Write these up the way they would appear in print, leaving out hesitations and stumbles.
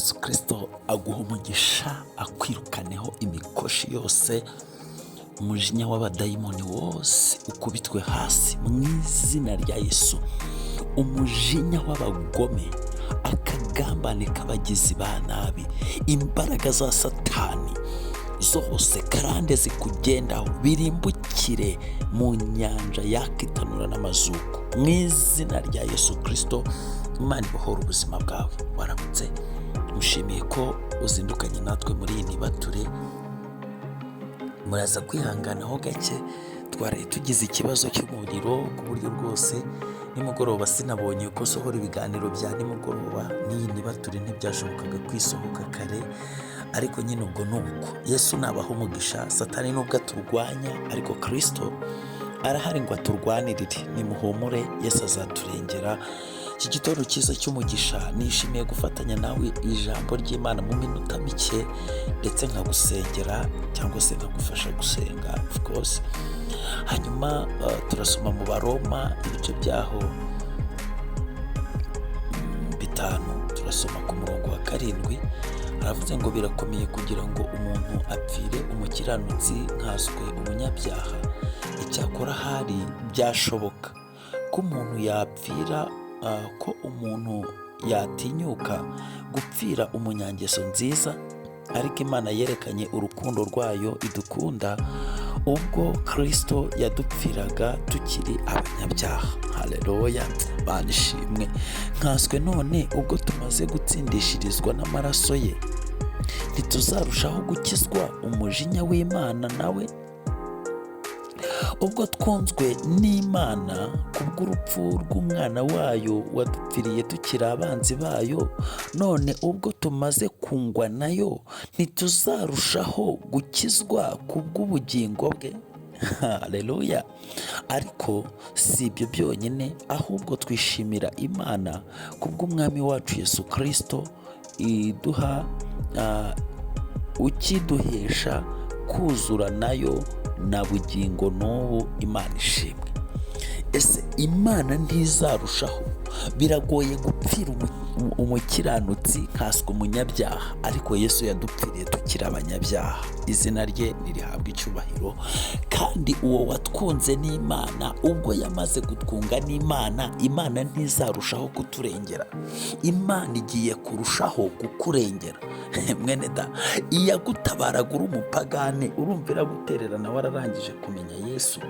Yesu Kristo aguha umugisha, akwirukaneho imikoshi yose, umujinya w'abadayimoni wose ukubitwe hasi mu izina rya Yesu. Umujinya w'abagome, akagambane k'abagizi ba nabi, imbaraga za Satani zose karande zikugendaho birimbukire mu nyanja yakitanura n'amazuku mu izina rya Yesu Kristo. Imana ibohora ubuzima bwawe. Waramutse, mushimiye ko uzindukanye natwe muri iyi nibature. Muraza kwihanganaho gake, twari tugize ikibazo cy'umuriro ku buryo rwose nimugoroba sinabonye uko sohora ibiganiro bya nimugoroba. N'iyi nibature ntibyashobokaga kwisohoka kare, ariko nyine ubwo nuko. Yesu nabaha umugisha. Satani nubwo aturwanya, ariko Kristo arahari ngo aturwanirire. Nimuhumure, Yesu azaturengera. Iki gitondo cyiza cy'umugisha, nishimiye gufatanya nawe ijambo ry'Imana mu minota mike, ndetse nkagusengera cyangwa se nkagufasha gusenga of course. Hanyuma turasoma mu Baroma ibice byaho 5, turasoma ku murongo wa 7. Haravuze ngo birakomeye kugira ngo umuntu apfire umukiranutsi nkaswe umunyabyaha. Icyakora hari byashoboka ko umuntu yapfira, ko umuntu yatinyuka gupfira umunyangeso nziza, ariko Imana yerekanye urukundo rwayo idukunda ubwo Kristo yadupfiraga tukiri abanyabyaha. Haleluya, Imana ishimwe. Nkaswe none ubwo tumaze gutsindishirizwa n'amaraso ye, ntituzarushaho gukizwa umujinya w'Imana nawe? Ubwo twunzwe n'Imana kubw'urupfu rw'umwana wayo wadupfiriye tukiri abanzi bayo, none ubwo tumaze kungwa nayo, ntituzarushaho gukizwa kubw'ubugingo bwe? Haleluya. Ariko si ibyo byonyine, ahubwo twishimira Imana kubw'umwami wacu Yesu Kristo, ukiduhesha kuzura nayo na bugingo n'ubu. Imana ishimwe. Ese Imana ntizarushaho? Biragoye gupfira umukiranutsi nkaswe umunyabyaha, ariko Yesu yadupfiriye tukiri abanyabyaha. Izina rye nirihabwa icyubahiro. Kandi uwo watwunze n'Imana, ubwo yamaze kutwunga n'Imana, Imana ntizarushaho kuturengera. Imana igiye kurushaho kukurengera. Mwene da, iyagutabaraga uri umupagane, urumva iragutererana wararangije kumenya Yesu?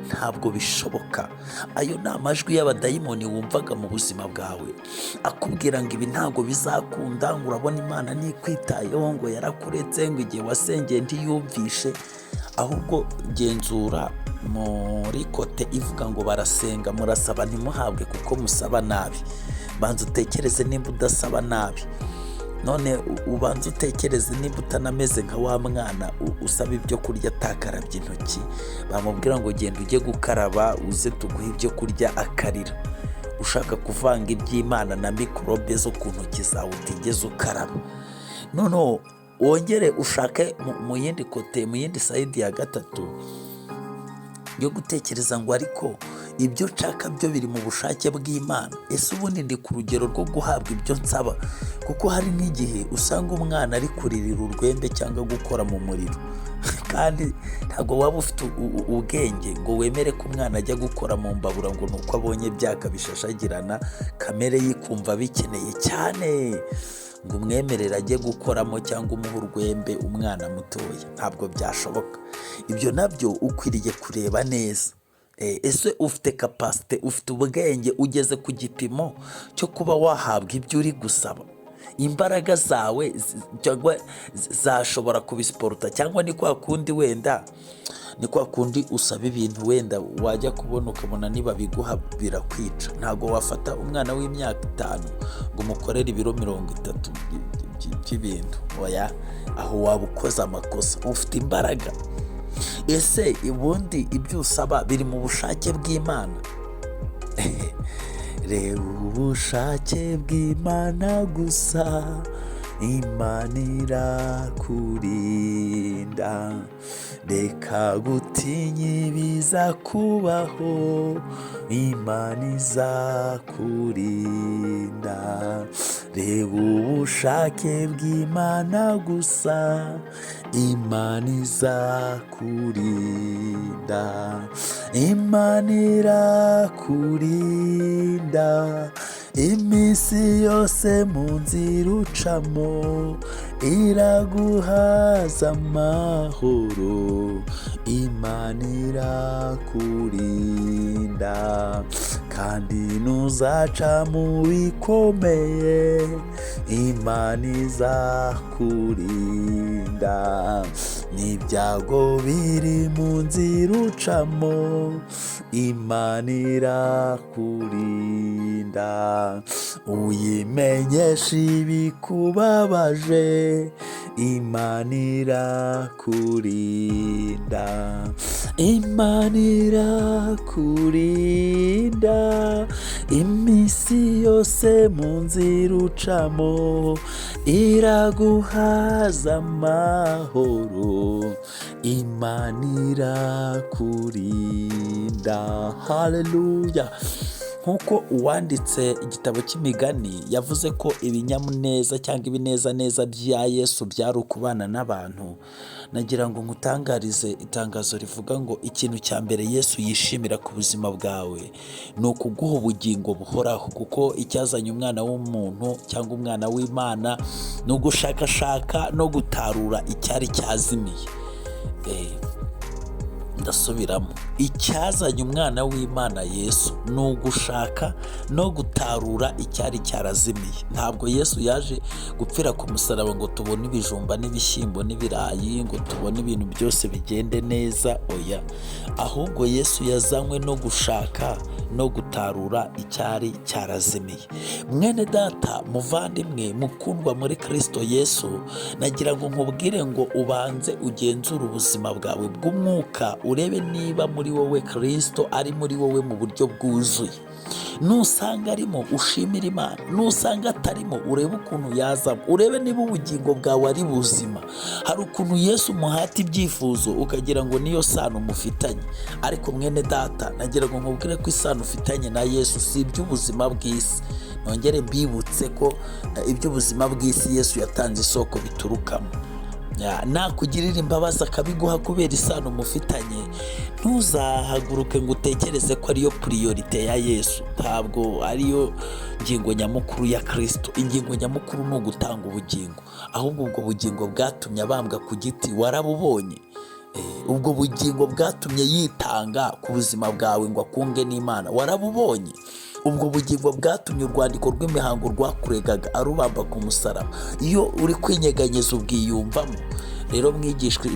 Ntabwo bishoboka. Ayo ni amajwi y'abadayimoni wumvaga mu buzima bwawe akubwira ngo ibi ntabwo bizakunda, ngo urabona Imana ntikwitayeho, ngo yarakuretse, ngo igihe wasengeye ntiyumvishe. Ahubwo genzura muri kote ivuga ngo barasenga murasaba ntimuhabwe kuko musaba nabi. Banza utekereze nimba udasaba nabi. None ubanza utekereze niba utanameze nka wa mwana usaba ibyo kurya atakarabye intoki, bamubwira ngo genda ujye gukaraba uze tuguhe ibyo kurya akarira. Ushaka kuvanga iby'Imana na mikorobe zo ku ntoki zawe utigeze ukaraba. None wongere ushake mu yindi kote, mu yindi sayidi ya gatatu yo gutekereza ngo ariko ibyo nshaka byo biri mu bushake bw'Imana. Ese ubundi ndi ku rugero rwo guhabwa ibyo nsaba? Kuko hari n'igihe usanga umwana ari kuririra urwembe cyangwa gukora mu muriro kandi ntabwo waba ufite ubwenge ngo wemere ko umwana ajya gukora mu mbabura ngo ni uko abonye byaka bishashagirana, kamere yikumva bikeneye cyane ngo umwemerere ajye gukoramo cyangwa umuhe urwembe umwana mutoya. Ntabwo byashoboka. Ibyo nabyo ukwiriye kureba neza. Ese ufite kapasite, ufite ubwenge, ugeze ku gipimo cyo kuba wahabwa ibyo uri gusaba? Imbaraga zawe cyangwa zashobora kubisiporuta? Cyangwa ni kwa kundi wenda, ni kwa kundi usaba ibintu wenda wajya kubona ukabona niba biguha birakwica? Ntabwo wafata umwana w'imyaka 5 ngo umukorere ibiro 30 by'ibintu. Oya, aho waba ukoze amakosa. Ufite imbaraga. Ese ubundi ibyo usaba biri mu bushake bw'Imana? Reba ubushake bw'Imana gusa, Imana irakurinda. Reka gutinya ibiza kubaho, Imana izakurinda. reba ubushake bw'Imana gusa, Imana izakurinda, Imana irakurinda, iminsi yose mu nzira ucamo iraguhaza amahoro, Imana irakurinda, kandi nuzaca mu bikomeye, Imana izakurinda, n'ibyago biri mu nzira ucamo, Imana irakurinda, uyimenyesha ibikubabaje, Imana irakurinda, Imana irakurinda, iminsi yose mu nzira ucamo iraguhaza amahoro, Imana irakurinda. Haleluya. Nk'uko uwanditse igitabo cy'imigani yavuze ko ibinyamuneza cyangwa ibinezaneza bya Yesu byari ukubana n'abantu, nagira ngo nkutangarize itangazo rivuga ngo ikintu cya mbere Yesu yishimira ku buzima bwawe ni ukuguha ubugingo buhoraho, kuko icyazanye umwana w'umuntu cyangwa umwana w'Imana ni ugushakashaka no gutarura icyari cyazimiye. Ndasubiramo, icyazanye umwana w'Imana Yesu ni ugushaka no gutarura icyari cyarazimiye. Ntabwo Yesu yaje gupfira ku musaraba ngo tubone ibijumba n'ibishyimbo n'ibirayi, ngo tubone ibintu byose bigende neza, oya, ahubwo Yesu yazanywe no gushaka no gutarura icyari cyarazimiye. Mwene data, muvandimwe, mukundwa muri Kristo Yesu, nagira ngo nkubwire ngo ubanze ugenzure ubuzima bwawe bw'umwuka, urebe niba muri wowe Kristo ari muri wowe mu buryo bwuzuye. Nusanga arimo, ushimire Imana. Nusanga atarimo, urebe ukuntu yazamo, urebe niba ubugingo bwawe ari buzima. Hari ukuntu Yesu umuhata ibyifuzo ukagira ngo niyo sano mufitanye, ariko mwene data, nagira ngo nkubwire ko isano ufitanye na Yesu si iby'ubuzima bw'isi. Nongere mbibutse ko iby'ubuzima bw'isi Yesu yatanze isoko biturukamo. Nakugirira imbabazi akabiguha kubera isano mufitanye, ntuzahaguruke ngo utekereze ko ariyo priorite ya Yesu. Ntabwo ariyo ngingo nyamukuru ya Kristo. Ingingo nyamukuru ni ugutanga ubugingo, ahubwo ubwo bugingo bwatumye abambwa ku giti warabubonye. Ubwo bugingo bwatumye yitanga ku buzima bwawe ngo akunge n'Imana warabubonye. Ubwo bugingo bwatumye urwandiko rw'imihango rwakuregaga arubamba ku musaraba, iyo uri kwinyeganyeza ubwiyumvamo. Rero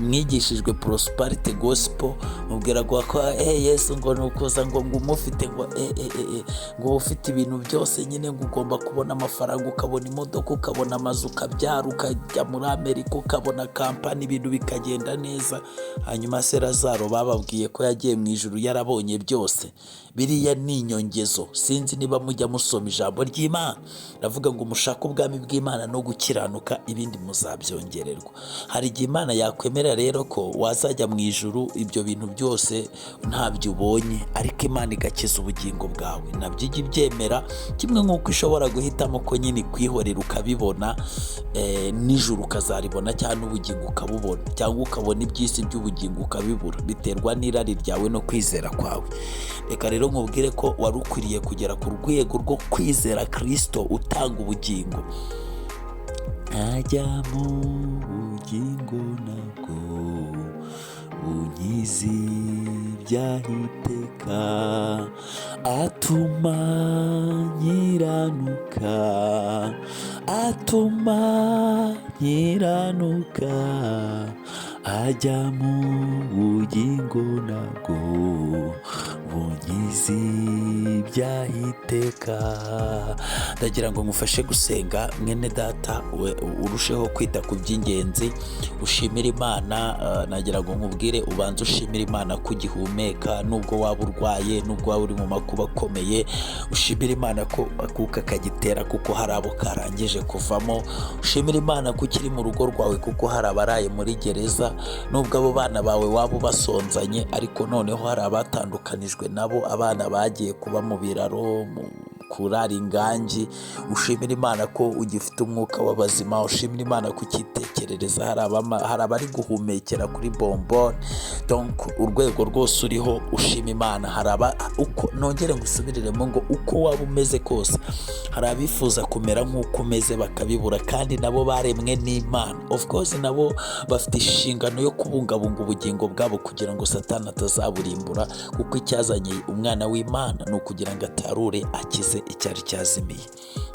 mwigishijwe prosperity gospel, mubwira ko Yesu ngo nukuza ngo umufite ngo ufite ibintu byose nyine, ngo ugomba kubona amafaranga, ukabona imodoka, ukabona amazu, ukabyara, ukajya muri Amerika, ukabona kampani, ibintu bikagenda neza. Hanyuma se Lazaro bababwiye ko yagiye mu ijuru yarabonye byose. Biriya ni inyongezo. Sinzi niba mujya musoma ijambo ry'Imana, ravuga ngo mushake ubwami bw'Imana no gukiranuka, ibindi muzabyongererwa. Hari igihe Imana yakwemera rero ko wazajya mu ijuru ibyo bintu byose ntabyo ubonye, ariko Imana igakiza ubugingo bwawe, nabyo ijya ibyemera. Kimwe nk'uko ishobora guhitamo ko nyine kwihorera ukabibona, nijoro ukazaribona, cyangwa n'ubugingo ukabubona, cyangwa ukabona iby'isi by'ubugingo ukabibura, biterwa n'irari ryawe no kwizera kwawe. Reka rero nkubwire ko wari ukwiriye kugera ku rwego rwo kwizera Kristo utanga ubugingo. Ajya mu bugingo nabwo bunkiza iby'ahiteka, atuma nkiranuka, ajya mu bugingo nabwo bunkiza iby'ahiteka. Ndagira ngo ngufashe gusenga mwene data, urusheho kwita ku by'ingenzi, ushimire Imana. Nagira ngo nkubwire ubanze ushimire Imana ko ugihumeka, nubwo waba urwaye, nubwo waba uri mu makuba akomeye, ushimire Imana ko akuka kagitera kuko hari abo karangije kuvamo. Ushimire Imana ko ukiri mu rugo rwawe kuko hari abaraye muri gereza, nubwo abo bana bawe waba ubasonzanye, ariko noneho hari abatandukanijwe nabo, abana bagiye kuba mu biraro, kurara ingangi, ushimira Imana ko ugifite umwuka w'abazima, ushimira Imana ko ukitekerereza. Hari abari guhumekera kuri bombone, donc urwego rwose uriho ushima Imana. Uko nongere ngusubiriremo ngo uko waba umeze kose, hari abifuza kumera nk'uko umeze bakabibura, kandi nabo baremwe n'Imana. Of course nabo bafite inshingano yo kubungabunga ubugingo bwabo kugira ngo Satani atazaburimbura, kuko icyazanye umwana w'Imana ni ukugira ngo atarure akize icyari cyazimiye.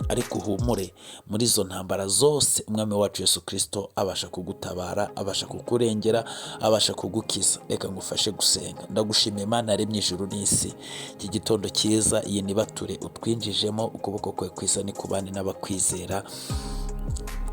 Ariko uhumure, muri izo ntambara zose umwami wacu Yesu Kristo abasha kugutabara, abasha kukurengera, abasha kugukiza. Reka ngufashe gusenga. Ndagushimiye Imana yaremye ijuru n'isi. Iki gitondo cyiza, iyi nibature utwinjijemo, ukuboko kwe kwiza ni kubane n'abakwizera.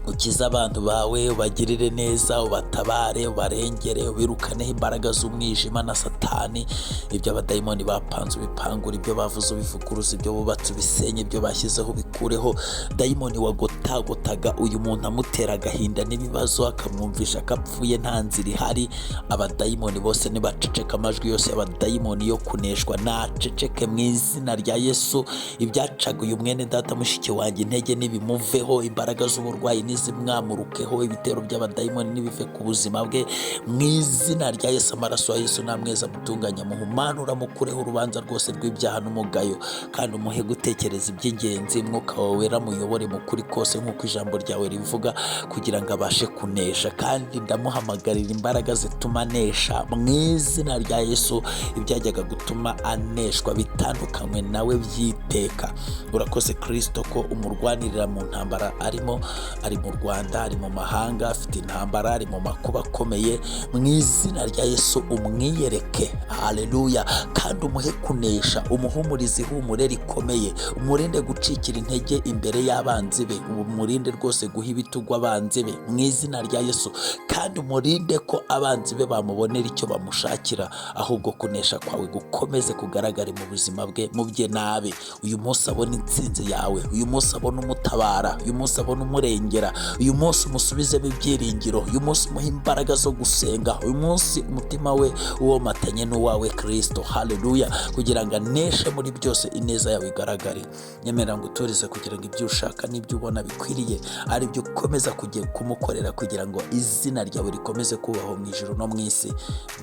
Ukiza abantu bawe, ubagirire neza, ubatabare, ubarengere, ubirukaneho imbaraga z'umwijima na Satani. Ibyo abadayimoni bapanze ubipangura, ibyo bavuze ubivuguruza, ibyo bubatse ubisenye, ibyo bashyizeho bikureho. Dayimoni wagotagotaga uyu muntu amutera agahinda n'ibibazo, akamwumvisha ko apfuye nta nzira ihari, abadayimoni bose nibaceceka, amajwi yose y'abadayimoni yo kuneshwa naceceke mu izina rya Yesu. Ibyacaga uyu mwene data mushiki wanjye intege nibimuveho, imbaraga z'uburwayi zimwamurukeho, ibitero by'abadayimoni nibive ku buzima bwe mu izina rya Yesu. Amaraso ya Yesu namweza mutunganya, muhumanura, mukureho urubanza rwose rw'ibyaha n'umugayo, kandi umuhe gutekereza iby'ingenzi. Mwuka wawe wera muyobore mu kuri kose nk'uko ijambo ryawe rivuga, kugira ngo abashe kunesha. Kandi ndamuhamagarira imbaraga zituma anesha mu izina rya Yesu. Ibyajyaga gutuma aneshwa bitandukanywe nawe byiteka. Urakoze Kristo ko umurwanirira mu ntambara arimo, ari mu Rwanda, ari mu mahanga, afite intambara, ari mu makuba akomeye. Mu izina rya Yesu umwiyereke, haleluya, kandi umuhe kunesha, umuhumurize ihumure rikomeye, umurinde gucikira intege imbere y'abanzi be, umurinde rwose guha ibitugu abanzi be mu izina rya Yesu, kandi umurinde ko abanzi be bamubonera icyo bamushakira, ahubwo kunesha kwawe gukomeze kugaragare mu buzima bwe, mu bye nabe. Uyu munsi abona intsinzi yawe, uyu munsi abona umutabara, uyu munsi abona umurengera, uyu munsi umusubizemo ibyiringiro, uyu munsi umuha imbaraga zo gusenga, uyu munsi umutima we uwomatanye n'uwawe Kristo, haleluya, kugira ngo aneshe muri byose, ineza yawe igaragare. Nyemera ngo uturize kugira ngo ibyo ushaka n'ibyo ubona bikwiriye ari byo ukomeza kumukorera, kugira ngo izina ryawe rikomeze kubaho mu ijuru no mu isi.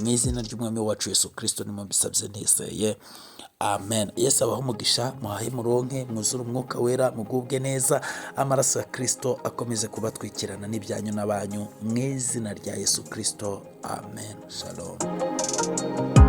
Mu izina ry'umwami wacu Yesu Kristo nimo mbisabye nizeye, amen. Yesu abaho umugisha, muhahe muronke, mwuzure umwuka wera, mugubwe neza. Amaraso ya Kristo akomeze kubatwikirana n'ibyanyu n'abanyu mu izina rya Yesu Kristo, amen. Shalom.